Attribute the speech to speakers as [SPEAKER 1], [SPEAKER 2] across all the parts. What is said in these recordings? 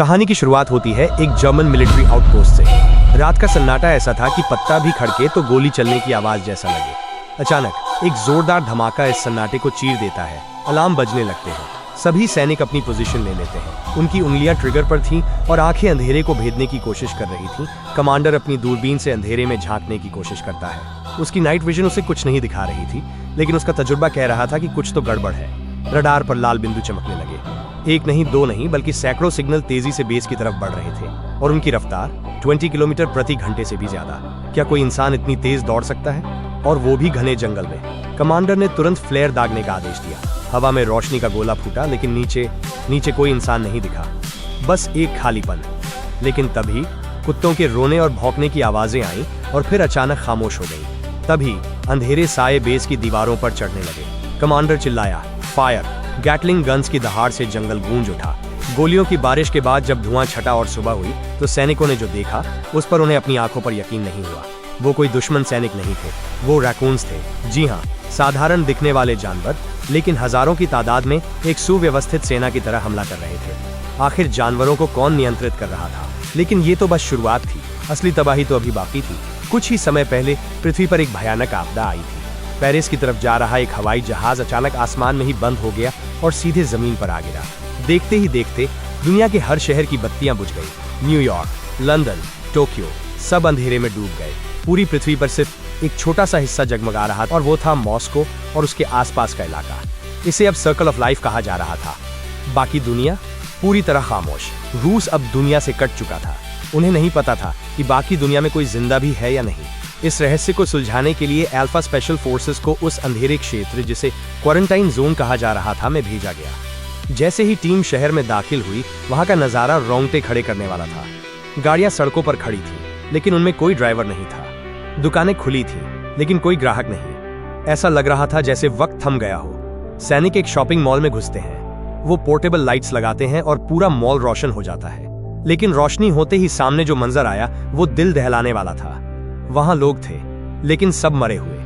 [SPEAKER 1] कहानी की शुरुआत होती है एक जर्मन मिलिट्री आउटपोस्ट से। रात का सन्नाटा ऐसा था कि पत्ता भी खड़के तो गोली चलने की आवाज जैसा लगे। अचानक एक जोरदार धमाका इस सन्नाटे को चीर देता है। अलार्म बजने लगते हैं। सभी सैनिक अपनी पोजीशन ले लेते हैं। उनकी उंगलियां ट्रिगर पर थीं और आंखें अंधेरे को भेदने की कोशिश कर रही थीं। कमांडर अपनी दूरबीन से अंधेरे में झांकने की कोशिश करता है। उसकी नाइट विजन उसे कुछ नहीं दिखा रही थी, लेकिन उसका तजुर्बा कह रहा था कि कुछ तो गड़बड़ है। रडार पर लाल बिंदु चमकने लगे। एक नहीं, दो नहीं, बल्कि सैकड़ों सिग्नल तेजी से बेस की तरफ बढ़ रहे थे और उनकी रफ्तार 20 किलोमीटर प्रति घंटे से भी ज्यादा। क्या कोई इंसान इतनी तेज दौड़ सकता है, और वो भी घने जंगल में? कमांडर ने तुरंत फ्लेयर दागने का आदेश दिया। हवा में रोशनी का गोला फूटा, लेकिन नीचे कोई इंसान नहीं दिखा, बस एक खालीपन। लेकिन तभी कुत्तों के रोने और भौंकने की आवाजें आईं और फिर अचानक खामोश हो गई। तभी अंधेरे साए बेस की दीवारों पर चढ़ने लगे। कमांडर चिल्लाया, फायर! गैटलिंग गन्स की दहाड़ से जंगल गूंज उठा। गोलियों की बारिश के बाद जब धुआं छटा और सुबह हुई तो सैनिकों ने जो देखा उस पर उन्हें अपनी आंखों पर यकीन नहीं हुआ। वो कोई दुश्मन सैनिक नहीं थे, वो रैकून्स थे। जी हाँ, साधारण दिखने वाले जानवर, लेकिन हजारों की तादाद में एक सुव्यवस्थित सेना की तरह हमला कर रहे थे। आखिर जानवरों को कौन नियंत्रित कर रहा था? लेकिन ये तो बस शुरुआत थी। असली तबाही तो अभी बाकी थी। कुछ ही समय पहले पृथ्वी पर एक भयानक आपदा आई थी। पेरिस की तरफ जा रहा एक हवाई जहाज अचानक आसमान में ही बंद हो गया और सीधे जमीन पर आ गिरा। देखते ही देखते दुनिया के हर शहर की बत्तियां बुझ गई। न्यूयॉर्क, लंदन, टोक्यो, सब अंधेरे में डूब गए। पूरी पृथ्वी पर सिर्फ एक छोटा सा हिस्सा जगमगा रहा था, और वो था मॉस्को और उसके आसपास का इलाका। इसे अब सर्कल ऑफ लाइफ कहा जा रहा था। बाकी दुनिया पूरी तरह खामोश। रूस अब दुनिया से कट चुका था। उन्हें नहीं पता था कि बाकी दुनिया में कोई जिंदा भी है या नहीं। इस रहस्य को सुलझाने के लिए अल्फा स्पेशल फोर्सेस को उस अंधेरे क्षेत्र, जिसे क्वारंटाइन जोन कहा जा रहा था, में भेजा गया। जैसे ही टीम शहर में दाखिल हुई, वहां का नजारा रोंगटे खड़े करने वाला था। गाड़ियां सड़कों पर खड़ी थी, लेकिन उनमें कोई ड्राइवर नहीं था। दुकानें खुली थी, लेकिन कोई ग्राहक नहीं। ऐसा लग रहा था जैसे वक्त थम गया हो। सैनिक एक शॉपिंग मॉल में घुसते हैं। वो पोर्टेबल लाइट्स लगाते हैं और पूरा मॉल रोशन हो जाता है। लेकिन रोशनी होते ही सामने जो मंजर आया वो दिल दहलाने वाला था। वहां लोग थे, लेकिन सब मरे हुए,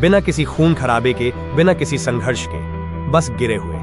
[SPEAKER 1] बिना किसी खून खराबे के, बिना किसी संघर्ष के, बस गिरे हुए।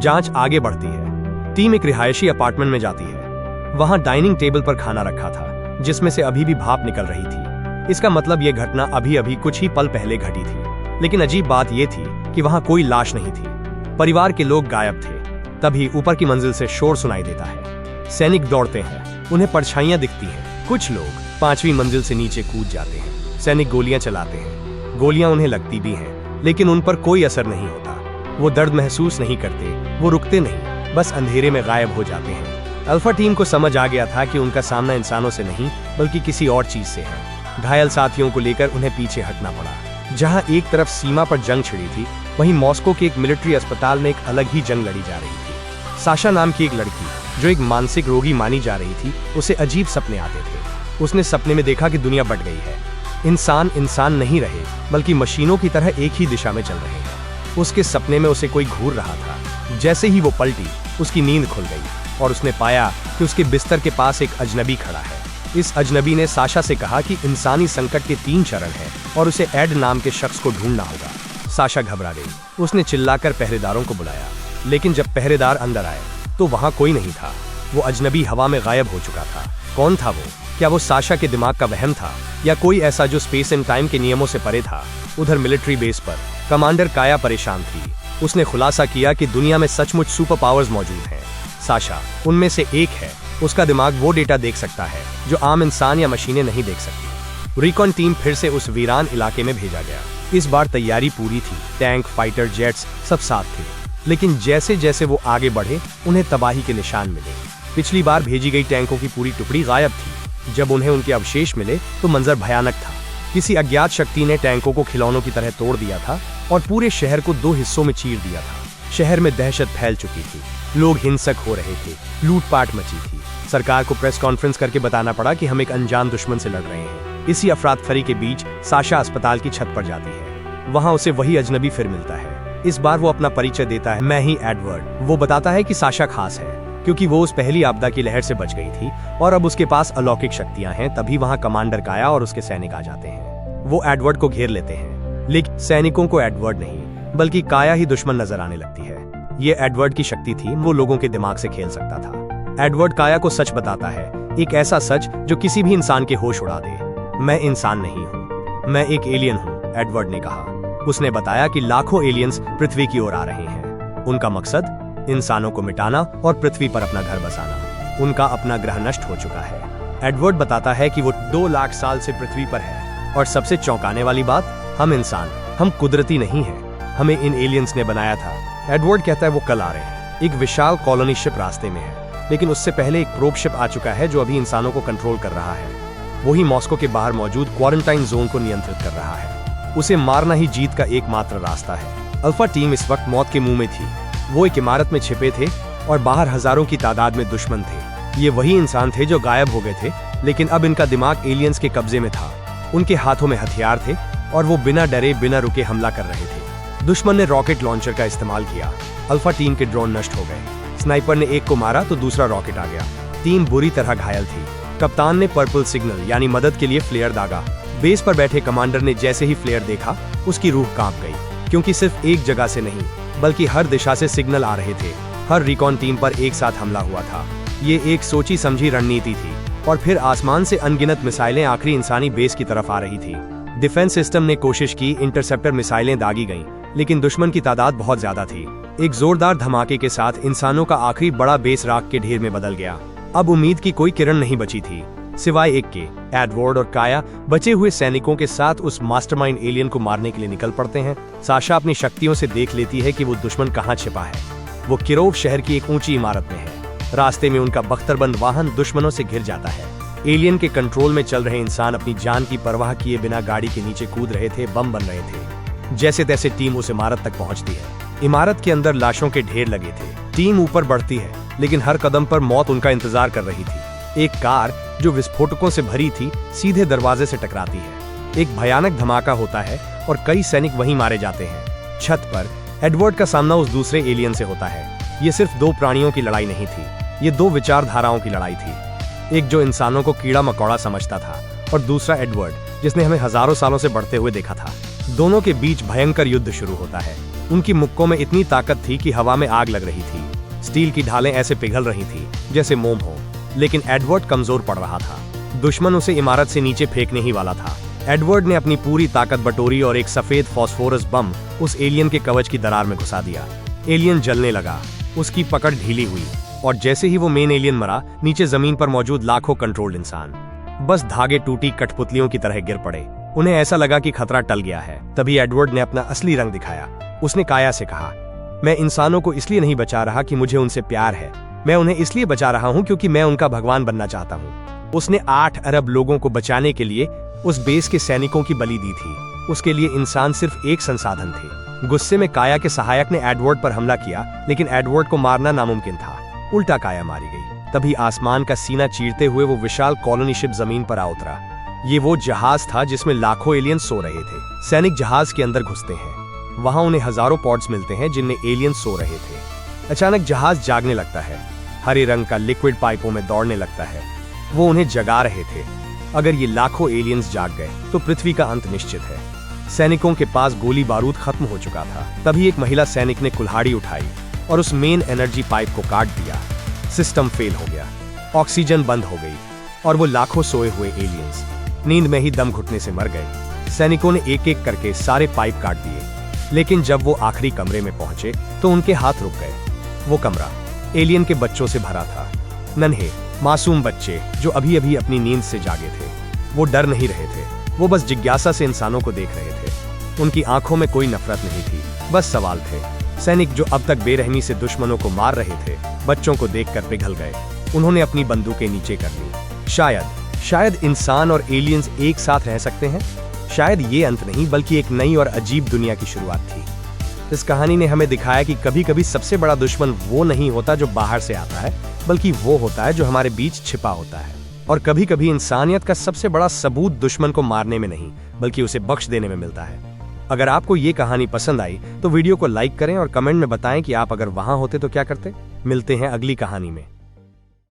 [SPEAKER 1] जांच आगे बढ़ती है। टीम एक रिहायशी अपार्टमेंट में जाती है। वहां डाइनिंग टेबल पर खाना रखा था, जिसमें से अभी भी भाप निकल रही थी। इसका मतलब यह घटना अभी कुछ ही पल पहले घटी थी। लेकिन अजीब बात यह थी कि वहां कोई लाश नहीं थी। परिवार के लोग गायब थे। तभी ऊपर की मंजिल से शोर सुनाई देता है। सैनिक दौड़ते हैं। उन्हें परछाइयां दिखती हैं। कुछ लोग 5वीं मंजिल से नीचे कूद जाते हैं। सैनिक गोलियां चलाते हैं। गोलियां उन्हें लगती भी हैं, लेकिन उन पर कोई असर नहीं होता। वो दर्द महसूस नहीं करते, वो रुकते नहीं, बस अंधेरे में गायब हो जाते हैं। अल्फा टीम को समझ आ गया था कि उनका सामना इंसानों से नहीं, बल्कि किसी और चीज से है। घायल साथियों को लेकर उन्हें पीछे हटना पड़ा। जहां एक तरफ सीमा पर जंग छिड़ी थी, वहीं मॉस्को के एक मिलिट्री अस्पताल में एक अलग ही जंग लड़ी जा रही थी। साशा नाम की एक लड़की, जो एक मानसिक रोगी मानी जा रही थी, उसे अजीब सपने आते थे। उसने सपने में देखा कि दुनिया बट गई है। इंसान नहीं रहे, बल्कि मशीनों की तरह एक ही दिशा में चल रहे हैं। उसके सपने में उसे कोई घूर रहा था। जैसे ही वो पलटी, उसकी नींद खुल गई और उसने पाया कि उसके बिस्तर के पास एक अजनबी खड़ा है। इस अजनबी ने साशा से कहा कि इंसानी संकट के 3 चरण हैं और उसे एड नाम के शख्स को ढूंढना होगा। साशा घबरा गई। उसने चिल्लाकर पहरेदारों को बुलाया, लेकिन जब पहरेदार अंदर आए तो वहां कोई नहीं था। वो अजनबी हवा में गायब हो चुका था। कौन था वो? क्या वो साशा के दिमाग का वहम था, या कोई ऐसा जो स्पेस एंड टाइम के नियमों से परे था? उधर मिलिट्री बेस पर कमांडर काया परेशान थी। उसने खुलासा किया कि दुनिया में सचमुच सुपर पावर्स मौजूद हैं। साशा उनमें से एक है। उसका दिमाग वो डेटा देख सकता है जो आम इंसान या मशीनें नहीं देख सकती। रिकॉन टीम फिर से उस वीरान इलाके में भेजा गया। इस बार तैयारी पूरी थी। टैंक, फाइटर जेट्स सब साथ थे। लेकिन जैसे जैसे वो आगे बढ़े, उन्हें तबाही के निशान मिले। पिछली बार भेजी गई टैंकों की पूरी टुकड़ी गायब थी। जब उन्हें उनके अवशेष मिले तो मंजर भयानक था। किसी अज्ञात शक्ति ने टैंकों को खिलौनों की तरह तोड़ दिया था और पूरे शहर को 2 हिस्सों में चीर दिया था। शहर में दहशत फैल चुकी थी। लोग हिंसक हो रहे थे। लूटपाट मची थी। सरकार को प्रेस कॉन्फ्रेंस करके बताना पड़ा कि हम एक अनजान दुश्मन से लड़ रहे हैं। इसी अफरातफरी के बीच साशा अस्पताल की छत पर जाती है। वहां उसे वही अजनबी फिर मिलता है। इस बार वो अपना परिचय देता है, मैं ही एडवर्ड। वो बताता है कि साशा खास है क्योंकि वो उस पहली आपदा की लहर से बच गई थी और अब उसके पास अलौकिक शक्तियां हैं। तभी वहां कमांडर काया और उसके सैनिक आ जाते हैं। वो एडवर्ड को घेर लेते हैं, लेकिन सैनिकों को एडवर्ड नहीं, बल्कि काया ही दुश्मन नजर आने लगती है। ये एडवर्ड की शक्ति थी। वो लोगों के दिमाग से खेल सकता था। एडवर्ड काया को सच बताता है, एक ऐसा सच जो किसी भी इंसान के होश उड़ा दे। मैं इंसान नहीं हूँ, मैं एक एलियन हूँ, एडवर्ड ने कहा। उसने बताया कि लाखों एलियंस पृथ्वी की ओर आ रहे हैं। उनका मकसद इंसानों को मिटाना और पृथ्वी पर अपना घर बसाना। उनका अपना ग्रह नष्ट हो चुका है। एडवर्ड बताता है कि वो 2 लाख साल से पृथ्वी पर है और सबसे चौंकाने वाली बात, हम इंसान, हम कुदरती नहीं हैं, हमें इन एलियंस ने बनाया था। एडवर्ड कहता है वो कल आ रहे हैं। एक विशाल कॉलोनी शिप रास्ते में है, लेकिन उससे पहले एक प्रोब शिप आ चुका है जो अभी इंसानों को कंट्रोल कर रहा है। वही मॉस्को के बाहर मौजूद क्वारंटाइन जोन को नियंत्रित कर रहा है। उसे मारना ही जीत का एकमात्र रास्ता है। अल्फा टीम इस वक्त मौत के मुंह में थी। वो एक इमारत में छिपे थे और बाहर हजारों की तादाद में दुश्मन थे। ये वही इंसान थे जो गायब हो गए थे, लेकिन अब इनका दिमाग एलियंस के कब्जे में था। उनके हाथों में हथियार थे और वो बिना डरे बिना रुके हमला कर रहे थे। दुश्मन ने रॉकेट लॉन्चर का इस्तेमाल किया। अल्फा टीम के ड्रोन नष्ट हो गए। स्नाइपर ने एक को मारा तो दूसरा रॉकेट आ गया। टीम बुरी तरह घायल थी। कप्तान ने पर्पल सिग्नल यानी मदद के लिए फ्लेयर दागा। बेस पर बैठे कमांडर ने जैसे ही फ्लेयर देखा, उसकी रूह कांप गई, क्योंकि सिर्फ एक जगह से नहीं बल्कि हर दिशा से सिग्नल आ रहे थे। हर रिकॉन टीम पर एक साथ हमला हुआ था। ये एक सोची समझी रणनीति थी। और फिर आसमान से अनगिनत मिसाइलें आखिरी इंसानी बेस की तरफ आ रही थी। डिफेंस सिस्टम ने कोशिश की, इंटरसेप्टर मिसाइलें दागी गईं, लेकिन दुश्मन की तादाद बहुत ज्यादा थी। एक जोरदार धमाके के साथ इंसानों का आखिरी बड़ा बेस राख के ढेर में बदल गया। अब उम्मीद की कोई किरण नहीं बची थी, सिवाय एक के। एडवर्ड और काया बचे हुए सैनिकों के साथ उस मास्टरमाइंड एलियन को मारने के लिए निकल पड़ते हैं। साशा अपनी शक्तियों से देख लेती है कि वो दुश्मन कहाँ छिपा है। वो किरोव शहर की एक ऊंची इमारत में है। रास्ते में उनका बख्तरबंद वाहन दुश्मनों से घिर जाता है। एलियन के कंट्रोल में चल रहे इंसान अपनी जान की परवाह किए बिना गाड़ी के नीचे कूद रहे थे, बम बन रहे थे। जैसे तैसे टीम उस इमारत तक पहुंचती है। इमारत के अंदर लाशों के ढेर लगे थे। टीम ऊपर बढ़ती है, लेकिन हर कदम पर मौत उनका इंतजार कर रही थी। एक कार जो विस्फोटकों से भरी थी सीधे दरवाजे से टकराती है। एक भयानक धमाका होता है और कई सैनिक वहीं मारे जाते हैं। छत पर एडवर्ड का सामना उस दूसरे एलियन से होता है। ये सिर्फ 2 प्राणियों की लड़ाई नहीं थी, ये 2 विचारधाराओं की लड़ाई थी। एक जो इंसानों को कीड़ा मकोड़ा समझता था और दूसरा एडवर्ड, जिसने हमें हजारों सालों से बढ़ते हुए देखा था। दोनों के बीच भयंकर युद्ध शुरू होता है। उनकी मुक्कों में इतनी ताकत थी कि हवा में आग लग रही थी। स्टील की ढालें ऐसे पिघल रही थी जैसे मोम हो, लेकिन एडवर्ड कमजोर पड़ रहा था। दुश्मन उसे इमारत से नीचे फेंकने ही वाला था। एडवर्ड ने अपनी पूरी ताकत बटोरी और एक सफेद फास्फोरस बम उस एलियन के कवच की दरार में घुसा दिया। एलियन जलने लगा, उसकी पकड़ ढीली हुई और जैसे ही वो मेन एलियन मरा, नीचे जमीन पर मौजूद लाखों कंट्रोल्ड इंसान बस धागे टूटी कठपुतलियों की तरह गिर पड़े। उन्हें ऐसा लगा कि खतरा टल गया है। तभी एडवर्ड ने अपना असली रंग दिखाया। उसने काया से कहा, मैं इंसानों को इसलिए नहीं बचा रहा कि मुझे उनसे प्यार है, मैं उन्हें इसलिए बचा रहा हूँ क्योंकि मैं उनका भगवान बनना चाहता हूँ। उसने 8 अरब लोगों को बचाने के लिए उस बेस के सैनिकों की बलि दी थी। उसके लिए इंसान सिर्फ एक संसाधन थे। गुस्से में काया के सहायक ने एडवर्ड पर हमला किया, लेकिन एडवर्ड को मारना नामुमकिन था। उल्टा काया मारी गई। तभी आसमान का सीना चीरते हुए वो विशाल कॉलोनी शिप जमीन पर आ उतरा। ये वो जहाज था जिसमें लाखों एलियन सो रहे थे। सैनिक जहाज के अंदर घुसते हैं। वहां उन्हें हजारों पॉड्स मिलते हैं जिनमें एलियन सो रहे थे। अचानक जहाज जागने लगता है। हरे रंग का लिक्विड पाइपों में दौड़ने लगता है। वो उन्हें जगा रहे थे। अगर ये लाखों एलियंस जाग गए तो पृथ्वी का अंत निश्चित है। सैनिकों के पास गोली बारूद खत्म हो चुका था। तभी एक महिला सैनिक ने कुल्हाड़ी उठाई और उस मेन एनर्जी पाइप को काट दिया। सिस्टम फेल हो गया, ऑक्सीजन बंद हो गई और वो लाखों सोए हुए एलियंस नींद में ही दम घुटने से मर गए। सैनिकों ने एक एक करके सारे पाइप काट दिए, लेकिन जब वो आखिरी कमरे में पहुंचे तो उनके हाथ रुक गए। वो कमरा एलियन के बच्चों से भरा था। नन्हे मासूम बच्चे जो अभी अभी अपनी नींद से जागे थे। वो डर नहीं रहे थे, वो बस जिज्ञासा से इंसानों को देख रहे थे। उनकी आंखों में कोई नफरत नहीं थी, बस सवाल थे। सैनिक जो अब तक बेरहमी से दुश्मनों को मार रहे थे, बच्चों को देखकर पिघल गए। उन्होंने अपनी बंदूकें नीचे कर ली। शायद इंसान और एलियंस एक साथ रह सकते हैं। शायद ये अंत नहीं, बल्कि एक नई और अजीब दुनिया की शुरुआत थी। इस कहानी ने हमें दिखाया कि कभी कभी सबसे बड़ा दुश्मन वो नहीं होता जो बाहर से आता है, बल्कि वो होता है जो हमारे बीच छिपा होता है। और कभी कभी इंसानियत का सबसे बड़ा सबूत दुश्मन को मारने में नहीं, बल्कि उसे बख्श देने में मिलता है। अगर आपको ये कहानी पसंद आई तो वीडियो को लाइक करें और कमेंट में बताएं कि आप अगर वहां होते तो क्या करते। मिलते हैं अगली कहानी में।